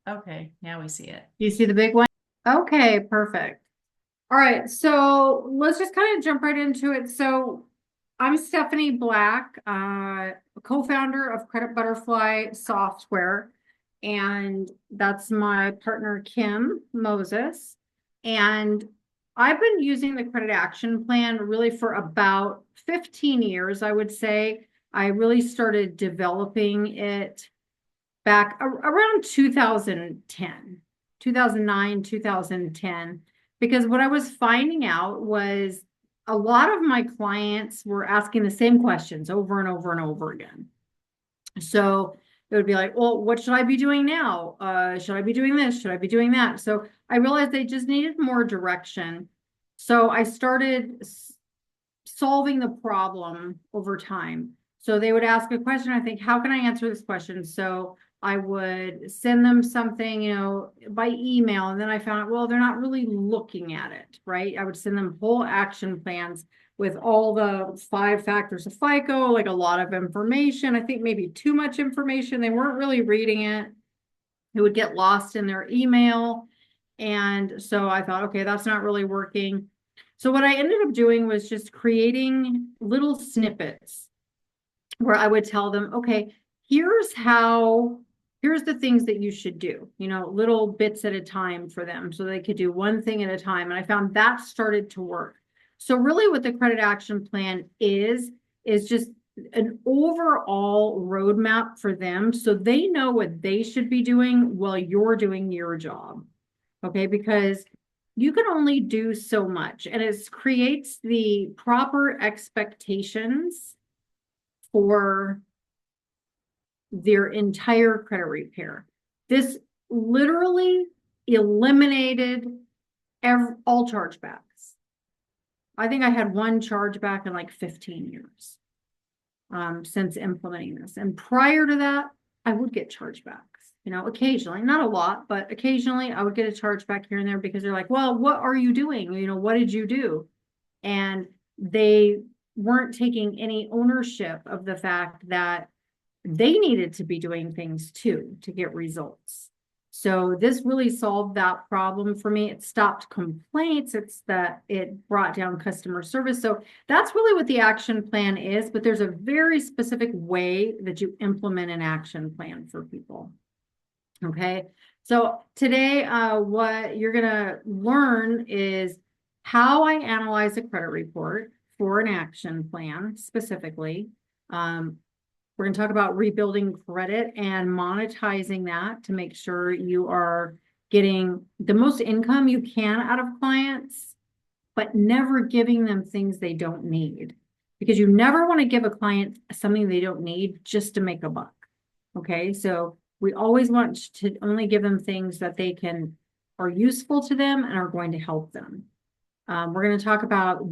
Okay, now we see it. You see the big one? Okay, perfect. All right, so let's just kind of jump right into it. So I'm Stephanie Black, co-founder of Credit Butterfly Software, and that's my partner Kim Moses. And I've been using the credit action plan really for about 15 years, I would say. I really started developing it back around 2010, 2009, 2010, because what I was finding out was a lot of my clients were asking the same questions over and over and over again. So it would be like, well, what should I be doing now? Should I be doing this? Should I be doing that? So I realized they just needed more direction. So I started solving the problem over time. So they would ask a question. I think, how can I answer this question? So I would send them something, by email. And then I found out, well, they're not really looking at it, right? I would send them whole action plans with all the 5 factors of FICO, like a lot of information. I think maybe too much information. They weren't really reading it. It would get lost in their email. And so I thought, okay, that's not really working. So what I ended up doing was just creating little snippets where I would tell them, okay, here's the things that you should do, little bits at a time for them so they could do one thing at a time. And I found that started to work. So really what the credit action plan is just an overall roadmap for them so they know what they should be doing while you're doing your job. Okay, because you can only do so much and it creates the proper expectations for their entire credit repair. This literally eliminated all chargebacks. I think I had one chargeback in like 15 years since implementing this. And prior to that, I would get chargebacks, occasionally, not a lot, but occasionally I would get a chargeback here and there because they're like, well, what are you doing? What did you do? And they weren't taking any ownership of the fact that they needed to be doing things too to get results. So this really solved that problem for me. It stopped complaints. It's that it brought down customer service. So that's really what the action plan is, but there's a very specific way that you implement an action plan for people. Okay. So today, what you're going to learn is how I analyze a credit report for an action plan specifically. We're going to talk about rebuilding credit and monetizing that to make sure you are getting the most income you can out of clients, but never giving them things they don't need. Because you never want to give a client something they don't need just to make a buck. Okay, so we always want to only give them things that are useful to them and are going to help them. We're going to talk about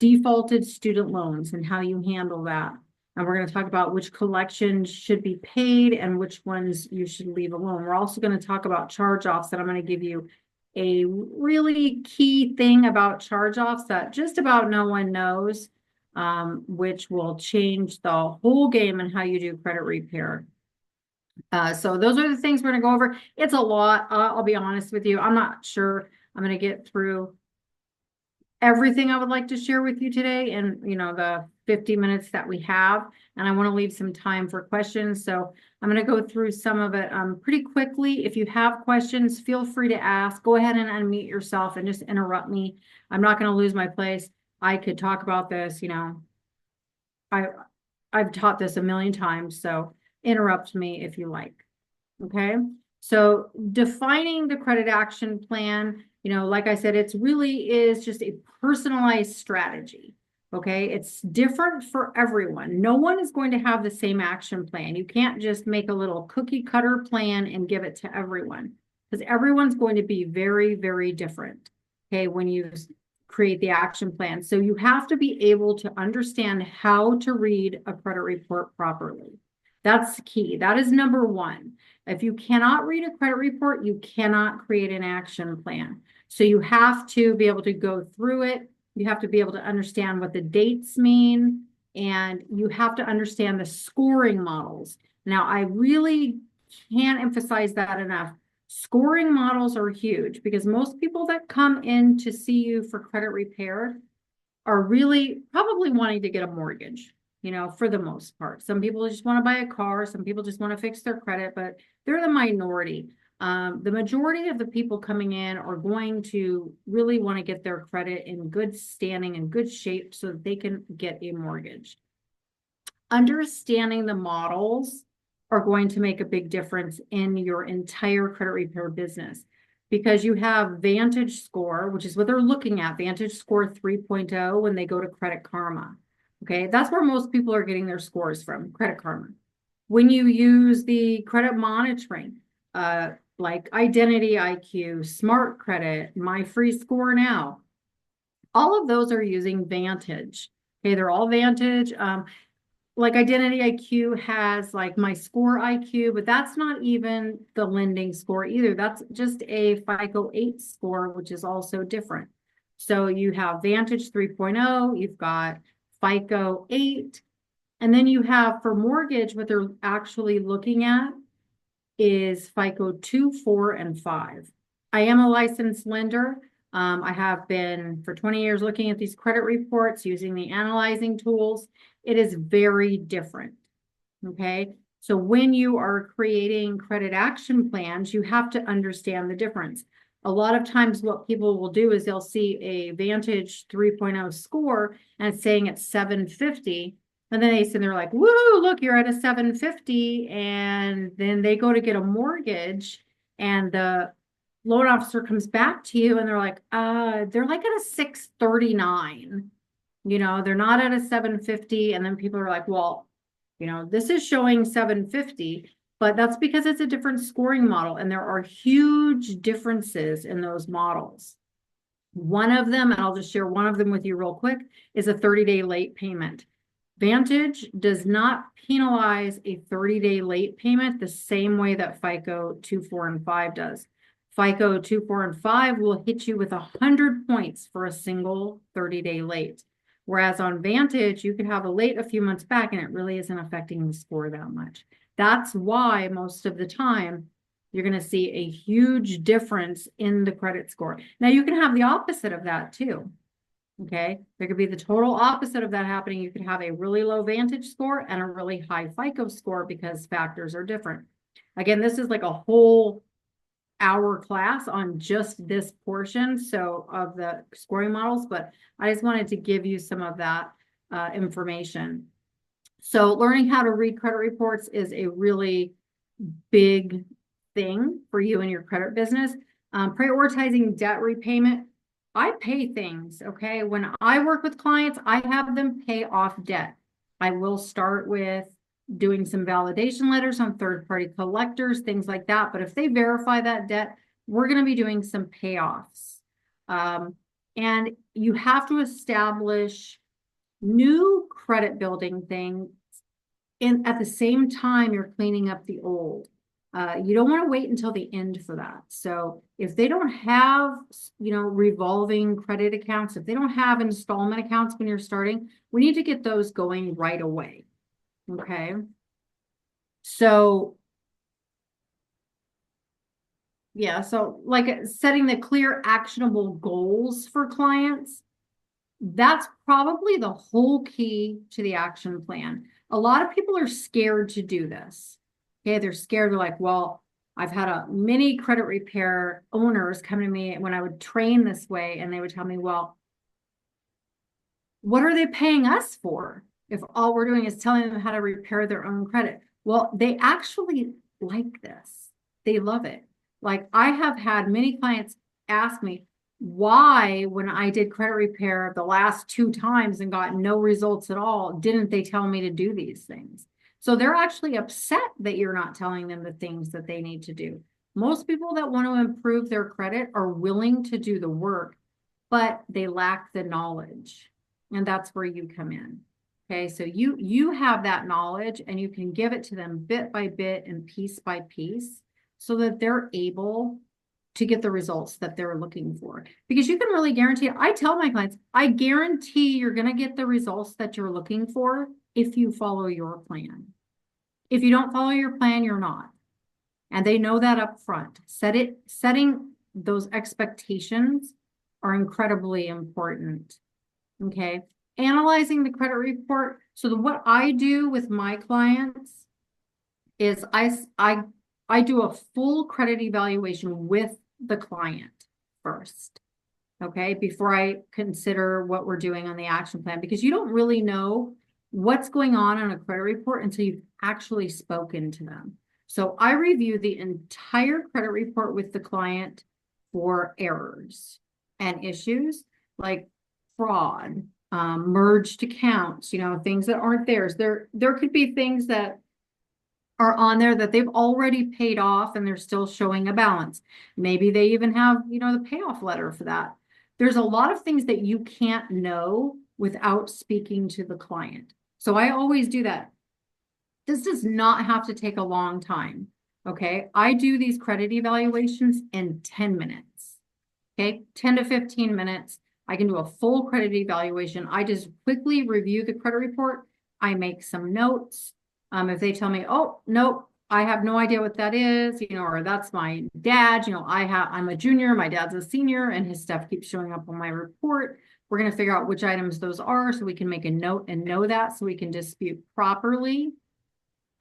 defaulted student loans and how you handle that. And we're going to talk about which collections should be paid and which ones you should leave alone. We're also going to talk about charge-offs, and I'm going to give you a really key thing about charge-offs that just about no one knows, which will change the whole game and how you do credit repair. So those are the things we're going to go over. It's a lot. I'll be honest with you. I'm not sure I'm going to get through everything I would like to share with you today and the 50 minutes that we have, and I want to leave some time for questions. So I'm going to go through some of it pretty quickly. If you have questions, feel free to ask. Go ahead and unmute yourself and just interrupt me. I'm not going to lose my place. I could talk about this, I've taught this a million times, so interrupt me if you like. Okay. So defining the credit action plan, like I said, it's really is just a personalized strategy. Okay. It's different for everyone. No one is going to have the same action plan. You can't just make a little cookie cutter plan and give it to everyone because everyone's going to be very, very different. Okay. When you create the action plan. So you have to be able to understand how to read a credit report properly. That's key. That is number one. If you cannot read a credit report, you cannot create an action plan. So you have to be able to go through it. You have to be able to understand what the dates mean, and you have to understand the scoring models. Now, I really can't emphasize that enough. Scoring models are huge because most people that come in to see you for credit repair are really probably wanting to get a mortgage, for the most part. Some people just want to buy a car, some people just want to fix their credit, but they're the minority. The majority of the people coming in are going to really want to get their credit in good standing and good shape so that they can get a mortgage. Understanding the models are going to make a big difference in your entire credit repair business because you have Vantage Score, which is what they're looking at, Vantage Score 3.0 when they go to Credit Karma. Okay, that's where most people are getting their scores from, Credit Karma. When you use the credit monitoring, like Identity IQ, Smart Credit, My Free Score Now, all of those are using Vantage. Okay, they're all Vantage. Like Identity IQ has like My Score IQ, but that's not even the lending score either. That's just a FICO 8 score, which is also different. So you have Vantage 3.0, you've got FICO 8, and then you have for mortgage, what they're actually looking at is FICO 2, 4, and 5. I am a licensed lender. I have been for 20 years looking at these credit reports using the analyzing tools. It is very different. Okay. So when you are creating credit action plans, you have to understand the difference. A lot of times what people will do is they'll see a Vantage 3.0 score and it's saying it's 750. And then they sit there like, woo, look, you're at a 750. And then they go to get a mortgage and the loan officer comes back to you and they're like at a 639. They're not at a 750. And then people are like, well, this is showing 750, but that's because it's a different scoring model. And there are huge differences in those models. One of them, and I'll just share one of them with you real quick, is a 30-day late payment. Vantage does not penalize a 30-day late payment the same way that FICO 2, 4, and 5 does. FICO 2, 4, and 5 will hit you with 100 points for a single 30-day late. Whereas on Vantage, you could have a late a few months back and it really isn't affecting the score that much. That's why most of the time you're going to see a huge difference in the credit score. Now you can have the opposite of that too. Okay, there could be the total opposite of that happening. You could have a really low Vantage score and a really high FICO score because factors are different. Again, this is like a whole hour class on just this portion of the scoring models, but I just wanted to give you some of that information. So learning how to read credit reports is a really big thing for you and your credit business. Prioritizing debt repayment. I pay things, okay? When I work with clients, I have them pay off debt. I will start with doing some validation letters on third-party collectors, things like that. But if they verify that debt, we're going to be doing some payoffs. And you have to establish new credit building things at the same time you're cleaning up the old. You don't want to wait until the end for that. So if they don't have, revolving credit accounts, if they don't have installment accounts when you're starting, we need to get those going right away. Okay. So yeah, so like setting the clear actionable goals for clients, that's probably the whole key to the action plan. A lot of people are scared to do this. Okay, they're scared. They're like, well, I've had many credit repair owners come to me when I would train this way, and they would tell me, well, what are they paying us for if all we're doing is telling them how to repair their own credit? Well, they actually like this. They love it. Like I have had many clients ask me why, when I did credit repair the last 2 times and got no results at all, didn't they tell me to do these things? So they're actually upset that you're not telling them the things that they need to do. Most people that want to improve their credit are willing to do the work, but they lack the knowledge. And that's where you come in. Okay, so you have that knowledge and you can give it to them bit by bit and piece by piece so that they're able to get the results that they're looking for. Because you can really guarantee, I tell my clients, I guarantee you're going to get the results that you're looking for if you follow your plan. If you don't follow your plan, you're not. And they know that up front. Setting those expectations are incredibly important. Okay. Analyzing the credit report. So what I do with my clients is I do a full credit evaluation with the client first. Okay, before I consider what we're doing on the action plan, because you don't really know what's going on a credit report until you've actually spoken to them. So I review the entire credit report with the client for errors and issues like fraud, merged accounts, things that aren't theirs. There could be things that are on there that they've already paid off and they're still showing a balance. Maybe they even have, the payoff letter for that. There's a lot of things that you can't know without speaking to the client. So I always do that. This does not have to take a long time. Okay. I do these credit evaluations in 10 minutes. Okay. 10 to 15 minutes. I can do a full credit evaluation. I just quickly review the credit report. I make some notes. If they tell me, oh, nope, I have no idea what that is, or that's my dad, I'm a junior, my dad's a senior, and his stuff keeps showing up on my report. We're going to figure out which items those are so we can make a note and know that so we can dispute properly.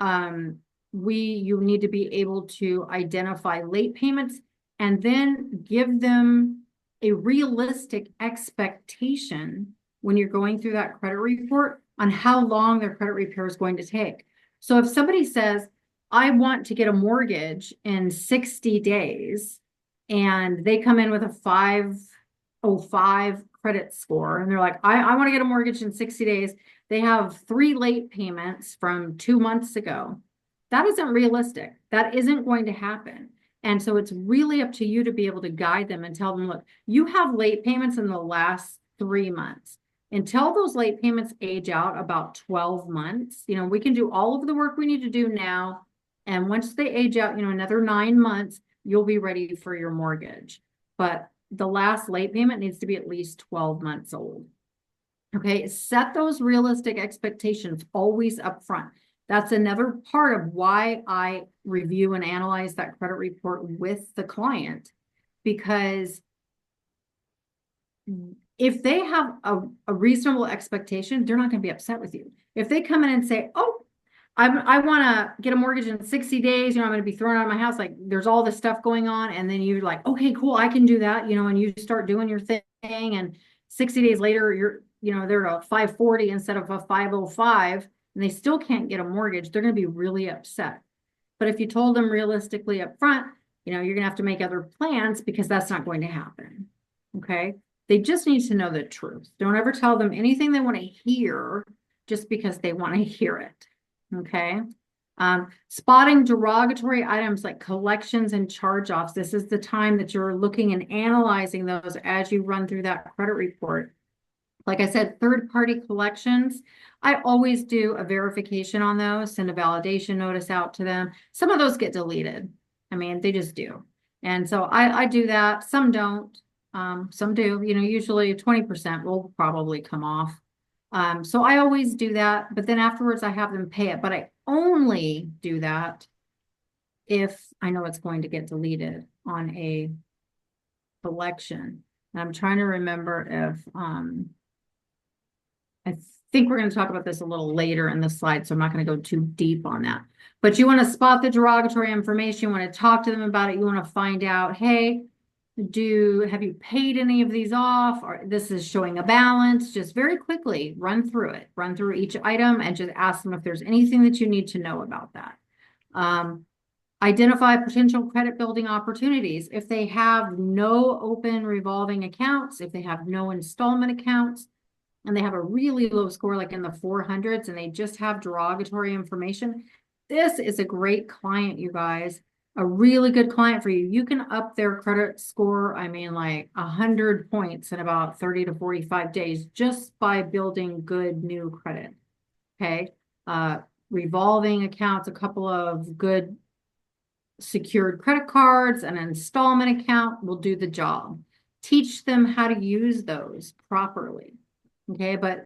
You need to be able to identify late payments and then give them a realistic expectation when you're going through that credit report on how long their credit repair is going to take. So if somebody says, I want to get a mortgage in 60 days, and they come in with a 505 credit score, and they're like, I want to get a mortgage in 60 days. They have 3 late payments from 2 months ago. That isn't realistic. That isn't going to happen. And so it's really up to you to be able to guide them and tell them, look, you have late payments in the last 3 months. Until those late payments age out about 12 months, we can do all of the work we need to do now. And once they age out, another 9 months, you'll be ready for your mortgage. But the last late payment needs to be at least 12 months old. Okay, set those realistic expectations always up front. That's another part of why I review and analyze that credit report with the client, because if they have a reasonable expectation, they're not going to be upset with you. If they come in and say, oh, I want to get a mortgage in 60 days, I'm going to be thrown out of my house. Like there's all this stuff going on. And then you're like, okay, cool. I can do that, and you start doing your thing. And 60 days later, they're at a 540 instead of a 505, and they still can't get a mortgage. They're going to be really upset. But if you told them realistically up front, you're going to have to make other plans because that's not going to happen. Okay. They just need to know the truth. Don't ever tell them anything they want to hear just because they want to hear it. Okay. Spotting derogatory items like collections and charge-offs. This is the time that you're looking and analyzing those as you run through that credit report. Like I said, third-party collections, I always do a verification on those, send a validation notice out to them. Some of those get deleted. I mean, they just do. And so I do that. Some don't. Some do, usually 20% will probably come off. So I always do that, but then afterwards I have them pay it, but I only do that if I know it's going to get deleted on a collection. And I'm trying to remember if, I think we're going to talk about this a little later in the slide, so I'm not going to go too deep on that. But you want to spot the derogatory information, you want to talk to them about it, you want to find out, hey, have you paid any of these off? Or this is showing a balance. Just very quickly run through each item and just ask them if there's anything that you need to know about that. Identify potential credit building opportunities. If they have no open revolving accounts, if they have no installment accounts, and they have a really low score, like in the 400s, and they just have derogatory information, this is a great client, you guys. A really good client for you. You can up their credit score, like 100 points in about 30 to 45 days just by building good new credit. Okay. Revolving accounts, a couple of good secured credit cards, an installment account will do the job. Teach them how to use those properly. Okay. But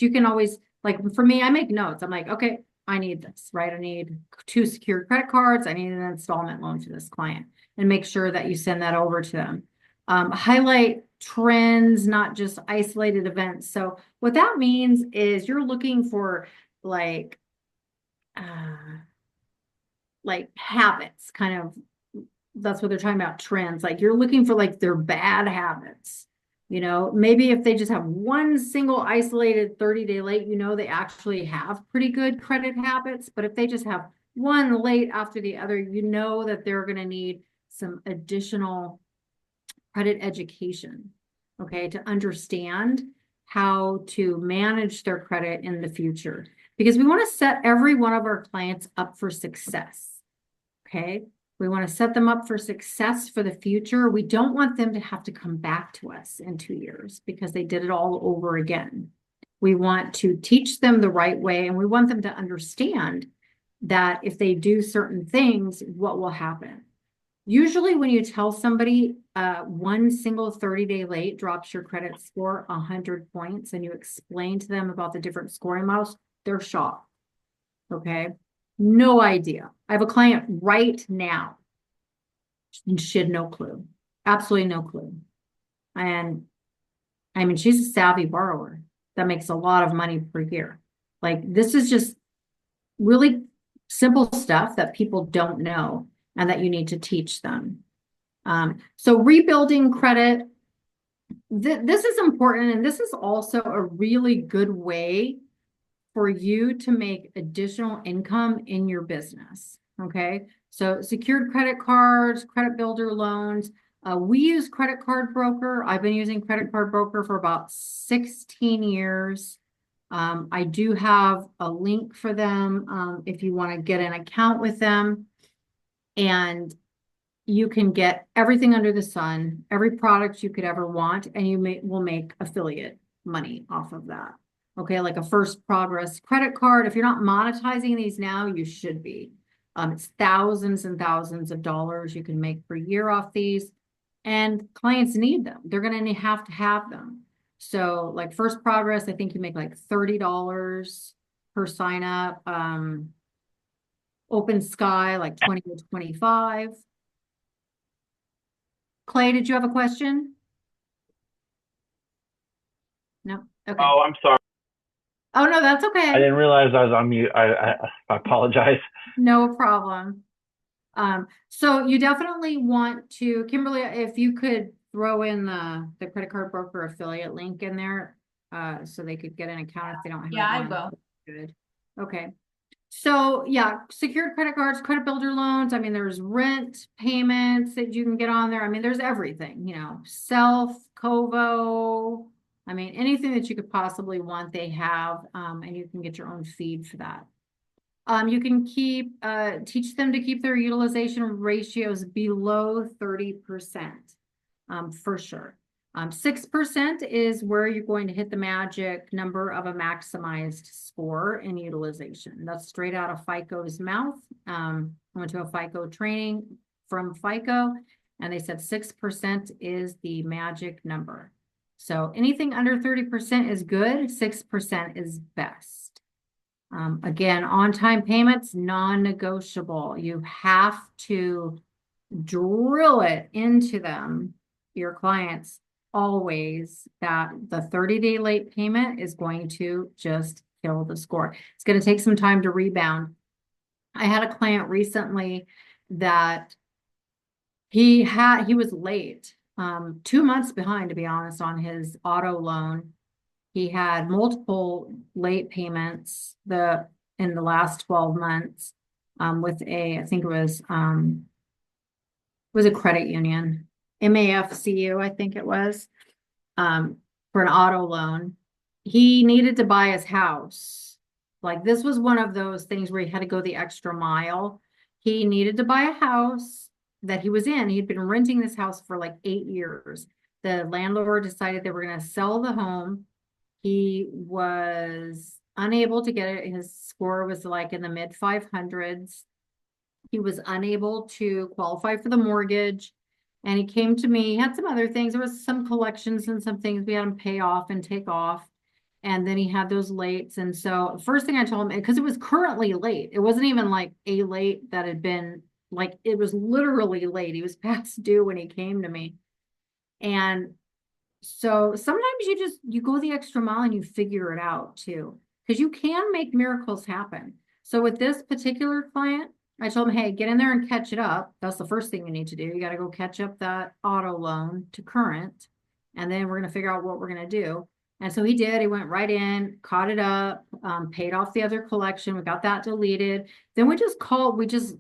you can always, like for me, I make notes. I'm like, okay, I need this, right? I need 2 secured credit cards. I need an installment loan for this client, and make sure that you send that over to them. Highlight trends, not just isolated events. So what that means is you're looking for like habits, kind of, that's what they're talking about, trends. Like you're looking for like their bad habits. Maybe if they just have one single isolated 30-day late, they actually have pretty good credit habits. But if they just have one late after the other, that they're going to need some additional credit education, okay, to understand how to manage their credit in the future. Because we want to set every one of our clients up for success, okay? We want to set them up for success for the future. We don't want them to have to come back to us in 2 years because they did it all over again. We want to teach them the right way, and we want them to understand that if they do certain things, what will happen. Usually when you tell somebody one single 30-day late drops your credit score 100 points, and you explain to them about the different scoring models, they're shocked, okay? No idea. I have a client right now, and she had no clue, absolutely no clue. And I mean, she's a savvy borrower that makes a lot of money per year. Like, this is just really simple stuff that people don't know and that you need to teach them. So rebuilding credit, this is important, and this is also a really good way for you to make additional income in your business, okay? So secured credit cards, credit builder loans. We use Credit Card Broker. I've been using Credit Card Broker for about 16 years. I do have a link for them if you want to get an account with them. And you can get everything under the sun, every product you could ever want, and you will make affiliate money off of that. Okay, like a First Progress credit card. If you're not monetizing these now, you should be. It's thousands and thousands of dollars you can make per year off these, and clients need them. They're going to have them. So like First Progress, I think you make like $30 per sign up. Open Sky, like 20 to 25. Clay, did you have a question? No. Okay. Oh, I'm sorry. Oh, no, that's I okay. didn't realize I was on mute. I apologize. No problem. So you definitely want to, Kimberly, if you could throw in the credit card broker affiliate link in there, so they could get an account if they don't have Yeah, I one. will. Good. Okay. So yeah, secured credit cards, credit builder loans. I mean, there's rent payments that you can get on there. I mean, there's everything, self, Kovo. I mean, anything that you could possibly want, they have, and you can get your own feed for that. You can teach them to keep their utilization ratios below 30%, for sure. 6% is where you're going to hit the magic number of a maximized score in utilization. That's straight out of FICO's mouth. I went to a FICO training from FICO, and they said 6% is the magic number. So anything under 30% is good, 6% is best. Again, on-time payments, non-negotiable. You have to drill it into them, your clients, always, that the 30-day late payment is going to just kill the score. It's going to take some time to rebound. I had a client recently that he was late, 2 months behind, to be honest, on his auto loan. He had multiple late payments in the last 12 months with I think it was a credit union, MAFCU, I think it was, for an auto loan. He needed to buy his house. Like, this was one of those things where he had to go the extra mile. He needed to buy a house that he was in. He'd been renting this house for like 8 years. The landlord decided they were going to sell the home. He was unable to get it. His score was like in the mid 500s. He was unable to qualify for the mortgage. And he came to me. He had some other things. There was some collections and some things we had him pay off and take off. And then he had those lates. And so first thing I told him, because it was currently late, it wasn't even like a late that had been like, it was literally late. He was past due when he came to me. And so sometimes you go the extra mile and you figure it out too, because you can make miracles happen. So with this particular client, I told him, hey, get in there and catch it up. That's the first thing you need to do. You got to go catch up that auto loan to current. And then we're going to figure out what we're going to do. And so he did. He went right in, caught it up, paid off the other collection. We got that deleted. Then we just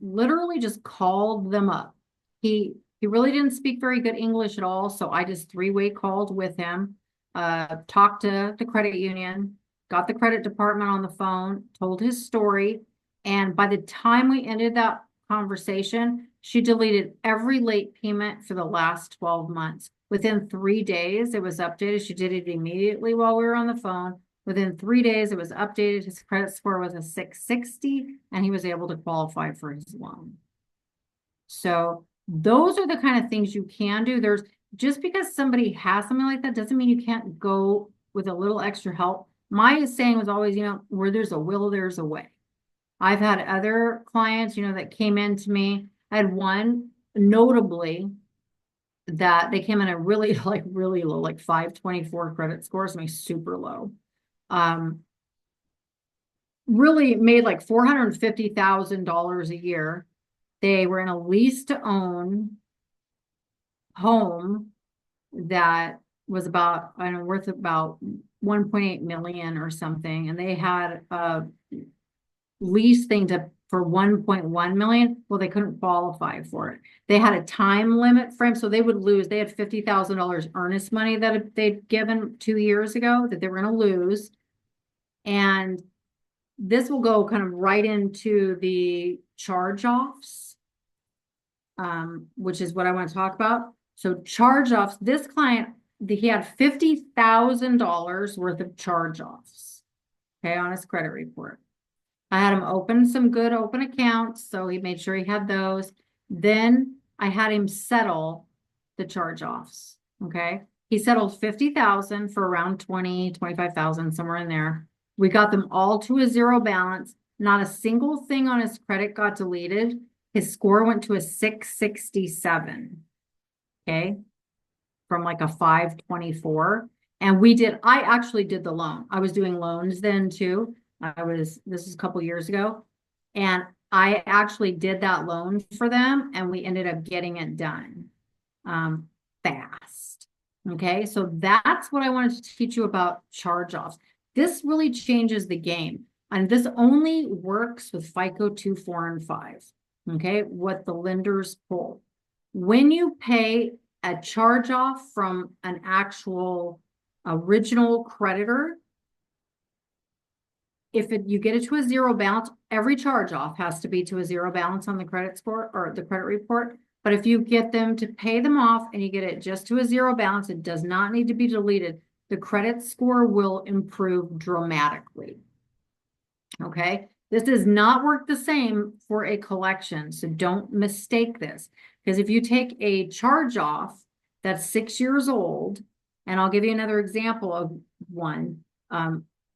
literally just called them up. He really didn't speak very good English at all. So I just three-way called with him, talked to the credit union, got the credit department on the phone, told his story. And by the time we ended that conversation, she deleted every late payment for the last 12 months. Within 3 days, it was updated. She did it immediately while we were on the phone. Within 3 days, it was updated. His credit score was a 660, and he was able to qualify for his loan. So those are the kind of things you can do. There's just because somebody has something like that doesn't mean you can't go with a little extra help. My saying was always, where there's a will, there's a way. I've had other clients, that came in to me. I had one notably that they came in at really low, like 524 credit scores, super low. Really made like $450,000 a year. They were in a lease to own home that was worth about 1.8 million or something. And they had a lease thing for 1.1 million. Well, they couldn't qualify for it. They had a time limit frame, so they would lose. They had $50,000 earnest money that they'd given 2 years ago that they were going to lose. And this will go kind of right into the charge-offs, which is what I want to talk about. So charge-offs, this client, he had $50,000 worth of charge-offs, okay, on his credit report. I had him open some good open accounts, so he made sure he had those. Then I had him settle the charge-offs, okay? He settled $50,000 for around 25,000, somewhere in there. We got them all to a zero balance. Not a single thing on his credit got deleted. His score went to a 667, okay? From like a 524. And I actually did the loan. I was doing loans then too. This is a couple years ago. And I actually did that loan for them and we ended up getting it done fast. Okay, so that's what I wanted to teach you about charge-offs. This really changes the game. And this only works with FICO 2, 4, and 5. Okay, what the lenders pull. When you pay a charge-off from an actual original creditor, if you get it to a zero balance, every charge-off has to be to a zero balance on the credit score or the credit report. But if you get them to pay them off and you get it just to a zero balance, it does not need to be deleted. The credit score will improve dramatically. Okay, this does not work the same for a collection, so don't mistake this. Because if you take a charge-off that's 6 years old, and I'll give you another example of one.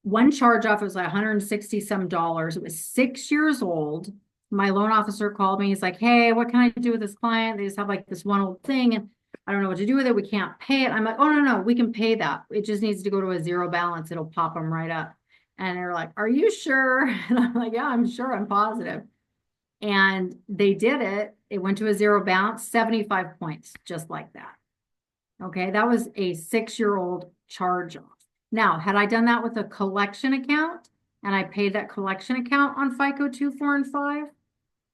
One charge-off was like $160 some. It was 6 years old. My loan officer called me. He's like, hey, what can I do with this client? They just have like this one old thing and I don't know what to do with it. We can't pay it. I'm like, oh, no, we can pay that. It just needs to go to a zero balance. It'll pop them right up. And they're like, are you sure? And I'm like, yeah, I'm sure. I'm positive. And they did it. It went to a zero balance, 75 points, just like that. Okay, that was a 6-year-old charge-off. Now, had I done that with a collection account and I paid that collection account on FICO 2, 4, and 5,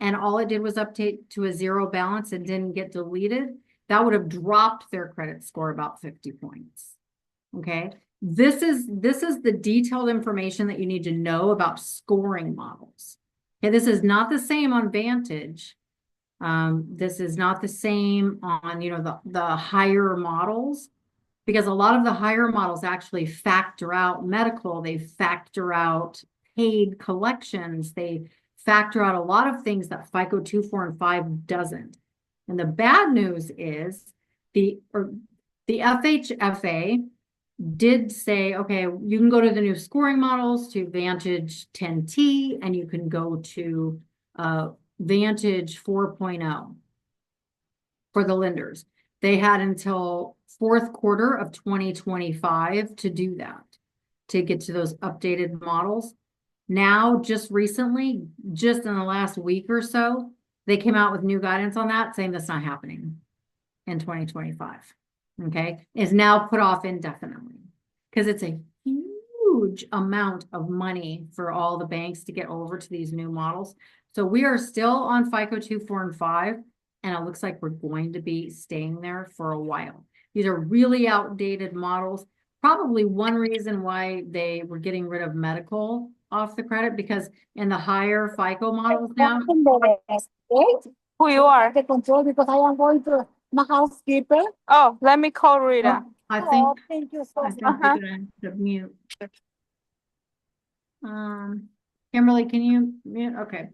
and all it did was update to a zero balance and didn't get deleted, that would have dropped their credit score about 50 points. Okay, this is the detailed information that you need to know about scoring models. Okay, this is not the same on Vantage. This is not the same on, the higher models, because a lot of the higher models actually factor out medical, they factor out paid collections, they factor out a lot of things that FICO 2, 4, and 5 doesn't. And the bad news is the FHFA did say, okay, you can go to the new scoring models to Vantage 10T, and you can go to Vantage 4.0 for the lenders. They had until fourth quarter of 2025 to do that, to get to those updated models. Now, just recently, just in the last week or so, they came out with new guidance on that, saying that's not happening in 2025. Okay, is now put off indefinitely because it's a huge amount of money for all the banks to get over to these new models. So we are still on FICO 2, 4, and 5, and it looks like we're going to be staying there for a while. These are really outdated models. Probably one reason why they were getting rid of medical off the credit, because in the higher FICO models now, Who you are? The control because I am going to my housekeeper. Oh, let me call Rita. I Oh, think thank you so I much. think you're gonna have to mute. Kimberly, can you mute? Okay.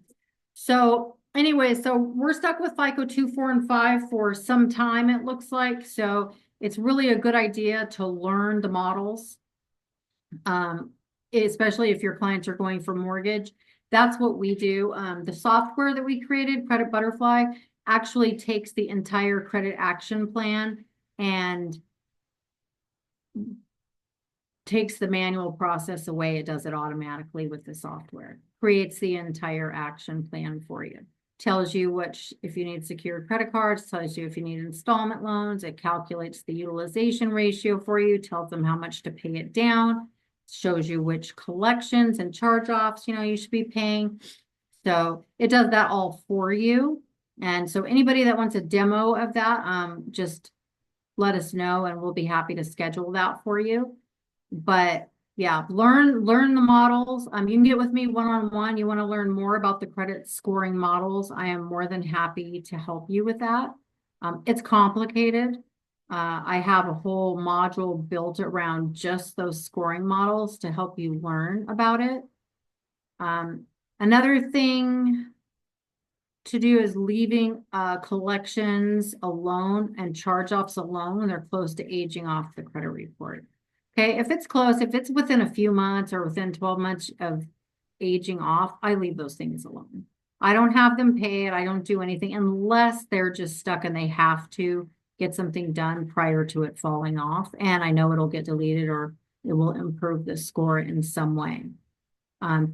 So anyway, so we're stuck with FICO 2, 4, and 5 for some time, it looks like. So it's really a good idea to learn the models. Especially if your clients are going for mortgage. That's what we do. The software that we created, Credit Butterfly, actually takes the entire credit action plan and takes the manual process away. It does it automatically with the software. Creates the entire action plan for you. Tells you which, if you need secured credit cards, tells you if you need installment loans. It calculates the utilization ratio for you, tells them how much to pay it down, shows you which collections and charge-offs, you should be paying. So it does that all for you. And so anybody that wants a demo of that, just let us know and we'll be happy to schedule that for you. But yeah, learn the models. You can get with me one-on-one. You want to learn more about the credit scoring models, I am more than happy to help you with that. It's complicated. I have a whole module built around just those scoring models to help you learn about it. Another thing to do is leaving collections alone and charge-offs alone when they're close to aging off the credit report. Okay, if it's close, if it's within a few months or within 12 months of aging off, I leave those things alone. I don't have them pay it. I don't do anything unless they're just stuck and they have to get something done prior to it falling off. And I know it'll get deleted or it will improve the score in some way.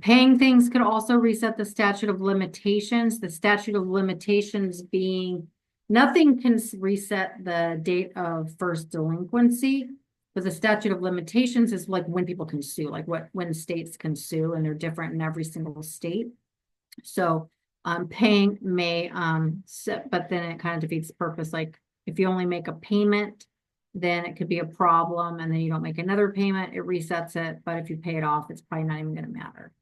Paying things could also reset the statute of limitations. The statute of limitations being nothing can reset the date of first delinquency. But the statute of limitations is like when people can sue, like when states can sue, and they're different in every single state. So paying may but then it kind of defeats the purpose. Like if you only make a payment, then it could be a problem, and then you don't make another payment, it resets it. But if you pay it off, it's probably not even going to matter.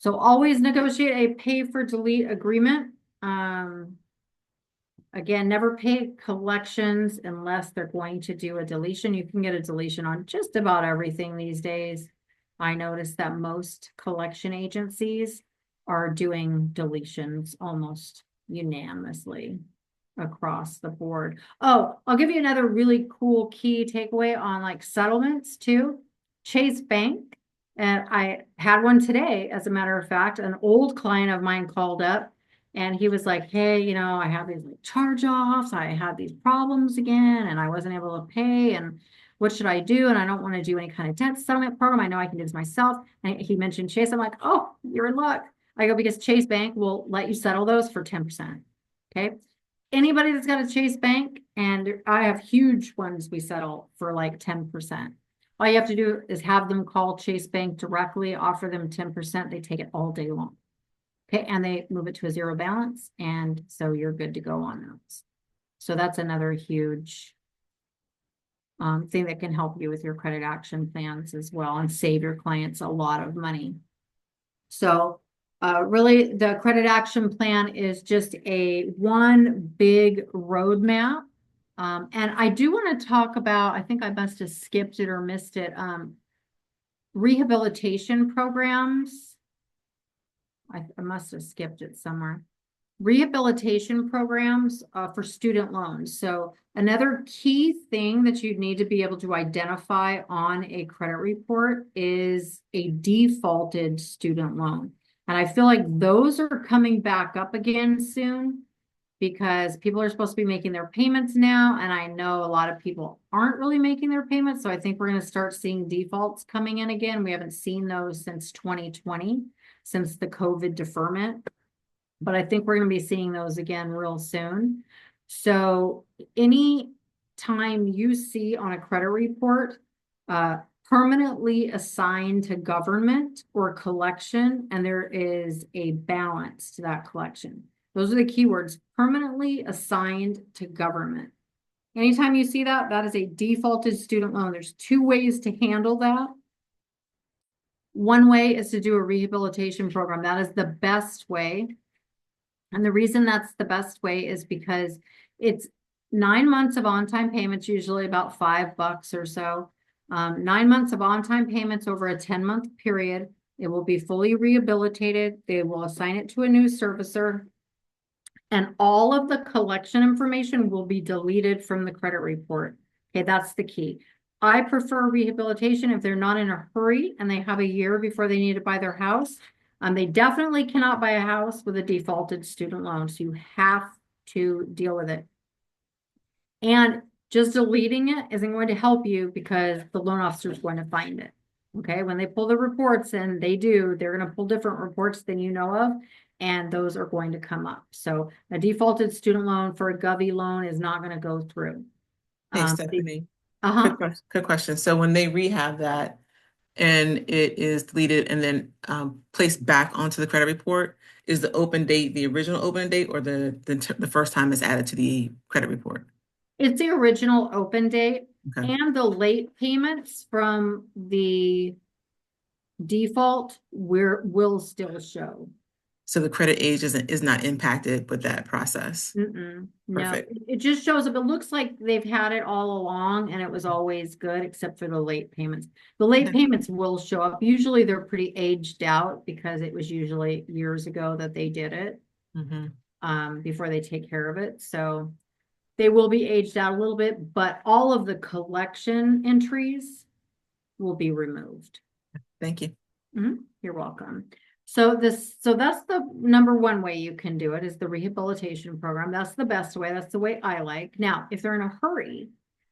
So always negotiate a pay for delete agreement. Again, never pay collections unless they're going to do a deletion. You can get a deletion on just about everything these days. I noticed that most collection agencies are doing deletions almost unanimously across the board. Oh, I'll give you another really cool key takeaway on like settlements too. Chase Bank, and I had one today, as a matter of fact. An old client of mine called up and he was like, hey, I have these like charge-offs. I had these problems again and I wasn't able to pay. And what should I do? And I don't want to do any kind of debt settlement program. I know I can do this myself. And he mentioned Chase. I'm like, oh, you're in luck. I go, because Chase Bank will let you settle those for 10%. Okay. Anybody that's got a Chase Bank, and I have huge ones we settle for like 10%. All you have to do is have them call Chase Bank directly, offer them 10%. They take it all day long. Okay, and they move it to a zero balance, and so you're good to go on those. So that's another huge thing that can help you with your credit action plans as well and save your clients a lot of money. So really, the credit action plan is just one big roadmap. And I do want to talk about, I think I must have skipped it or missed it, rehabilitation programs. I must have skipped it somewhere. rehabilitation programs for student loans. So another key thing that you need to be able to identify on a credit report is a defaulted student loan. And I feel like those are coming back up again soon because people are supposed to be making their payments now. And I know a lot of people aren't really making their payments. So I think we're going to start seeing defaults coming in again. We haven't seen those since 2020, since the COVID deferment. But I think we're going to be seeing those again real soon. So any time you see on a credit report, permanently assigned to government or collection, and there is a balance to that collection. Those are the keywords, permanently assigned to government. Anytime you see that, that is a defaulted student loan. There's two ways to handle that. One way is to do a rehabilitation program. That is the best way. And the reason that's the best way is because it's 9 months of on-time payments, usually about $5 or so. 9 months of on-time payments over a 10-month period. It will be fully rehabilitated. They will assign it to a new servicer. And all of the collection information will be deleted from the credit report. Okay, that's the key. I prefer rehabilitation if they're not in a hurry and they have a year before they need to buy their house. They definitely cannot buy a house with a defaulted student loan, so you have to deal with it. And just deleting it isn't going to help you because the loan officer is going to find it. Okay, when they pull the reports, and they're going to pull different reports than you know of, and those are going to come up. So a defaulted student loan for a Govy loan is not going to go through. Hey, Stephanie, Uh-huh. quick question. So when they rehab that and it is deleted and then placed back onto the credit report, is the open date the original open date or the first time it's added to the credit report? It's the original open date, Okay. and the late payments from the default will still show. So the credit age is not impacted with that process. No, Perfect. it just shows up. It looks like they've had it all along and it was always good, except for the late payments. The late Okay. payments will show up. Usually they're pretty aged out because it was usually years ago that they did it, before they take care of it. So they will be aged out a little bit, but all of the collection entries will be removed. Thank you. You're welcome. So that's the number one way you can do it, is the rehabilitation program. That's the best way. That's the way I like. Now, if they're in a hurry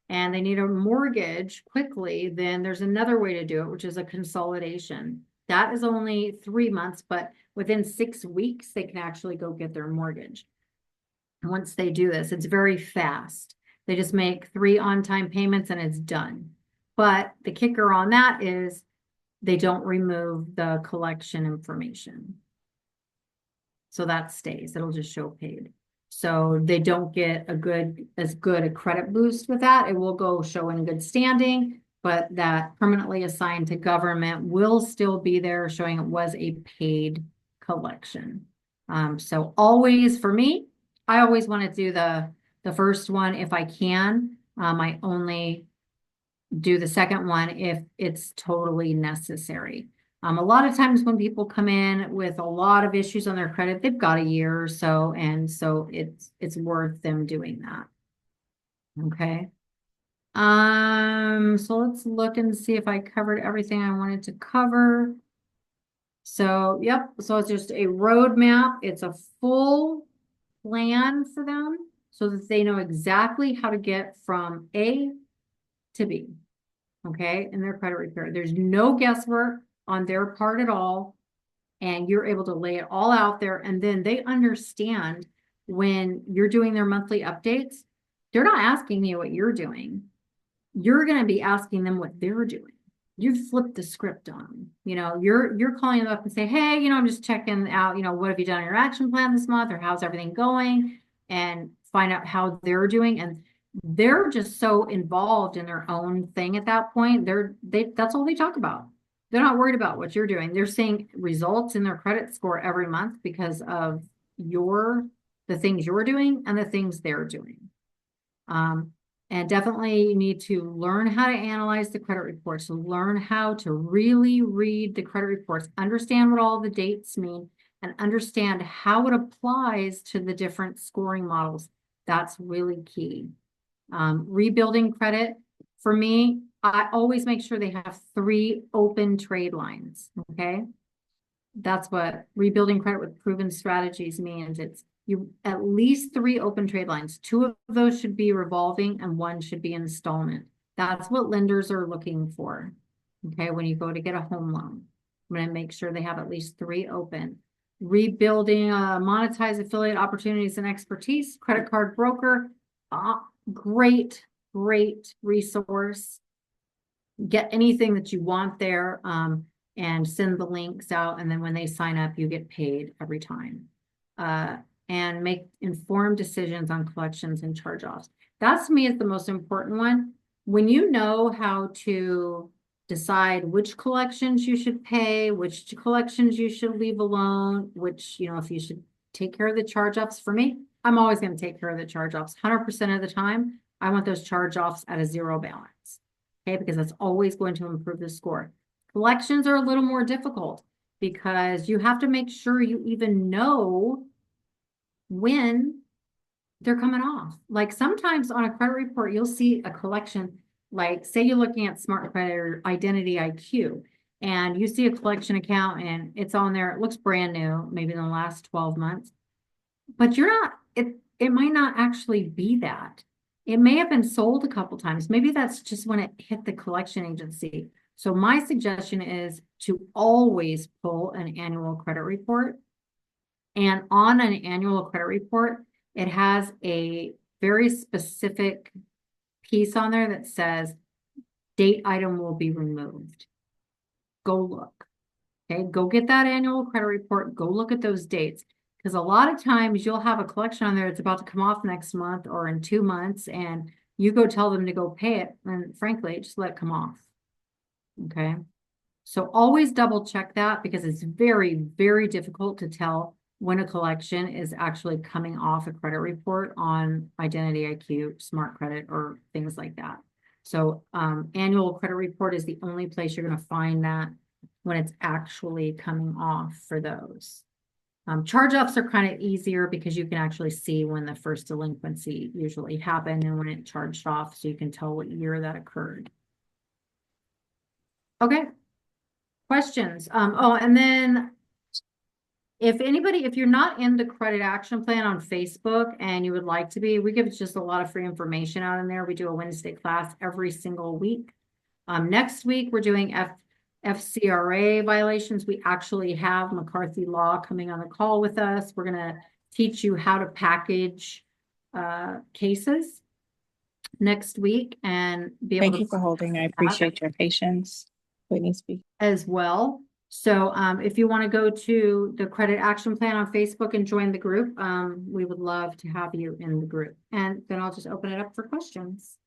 and they need a mortgage quickly, then there's another way to do it, which is a consolidation. That is only 3 months, but within 6 weeks, they can actually go get their mortgage. Once they do this, it's very fast. They just make 3 on-time payments and it's done. But the kicker on that is they don't remove the collection information. So that stays. It'll just show paid. So they don't get as good a credit boost with that. It will go show in good standing, but that permanently assigned to government will still be there, showing it was a paid collection. So always, for me, I always want to do the first one if I can. I only do the second one if it's totally necessary. A lot of times when people come in with a lot of issues on their credit, they've got a year or so, and so it's worth them doing that. Okay. So let's look and see if I covered everything I wanted to cover. So, yep. So it's just a roadmap. It's a full plan for them so that they know exactly how to get from A to B. Okay, in their credit repair. There's no guesswork on their part at all. And you're able to lay it all out there. And then they understand when you're doing their monthly updates, they're not asking you what you're doing. You're going to be asking them what they're doing. You've flipped the script on them. You know, you're calling them up and say, hey, you know, I'm just checking out, you know, what have you done in your action plan this month, or how's everything going, and find out how they're doing. And they're just so involved in their own thing at that point. That's all they talk about. They're not worried about what you're doing. They're seeing results in their credit score every month because of the things you're doing and the things they're doing. And definitely you need to learn how to analyze the credit reports, learn how to really read the credit reports, understand what all the dates mean, and understand how it applies to the different scoring models. That's really key. Rebuilding credit, for me, I always make sure they have 3 open trade lines, okay? That's what rebuilding credit with proven strategies means. It's at least 3 open trade lines. 2 of those should be revolving and 1 should be installment. That's what lenders are looking for, okay, when you go to get a home loan. I'm going to make sure they have at least 3 open. Rebuilding, monetize affiliate opportunities and expertise, credit card broker, great resource. Get anything that you want there, and send the links out. And then when they sign up, you get paid every time. And make informed decisions on collections and charge-offs. That's, to me, is the most important one. When you know how to decide which collections you should pay, which collections you should leave alone, which, if you should take care of the charge-offs. For me, I'm always going to take care of the charge-offs 100% of the time. I want those charge-offs at a 0 balance, okay, because that's always going to improve the score. Collections are a little more difficult because you have to make sure you even know when they're coming off. Like sometimes on a credit report, you'll see a collection, like say you're looking at Smart Credit or Identity IQ, and you see a collection account and it's on there, it looks brand new, maybe in the last 12 months, but it might not actually be that. It may have been sold a couple times. Maybe that's just when it hit the collection agency. So my suggestion is to always pull an annual credit report. And on an annual credit report, it has a very specific piece on there that says date item will be removed. Go look. Okay, go get that annual credit report. Go look at those dates. Because a lot of times you'll have a collection on there that's about to come off next month or in 2 months, and you go tell them to go pay it, and frankly, just let it come off. Okay, so always double check that, because it's very, very difficult to tell when a collection is actually coming off a credit report on Identity IQ, Smart Credit, or things like that. So annual credit report is the only place you're going to find that when it's actually coming off for those. Charge-offs are kind of easier because you can actually see when the first delinquency usually happened and when it charged off, so you can tell what year that occurred. Okay. Questions? Oh, and then if you're not in the credit action plan on Facebook and you would like to be, we give just a lot of free information out in there. We do a Wednesday class every single week. Next week, we're doing FCRA violations. We actually have McCarthy Law coming on the call with us. We're going to teach you how to package cases next week and be able to. Thank you for holding. I appreciate your patience. Whitney speak as well. So if you want to go to the credit action plan on Facebook and join the group, we would love to have you in the group. And then I'll just open it up for questions.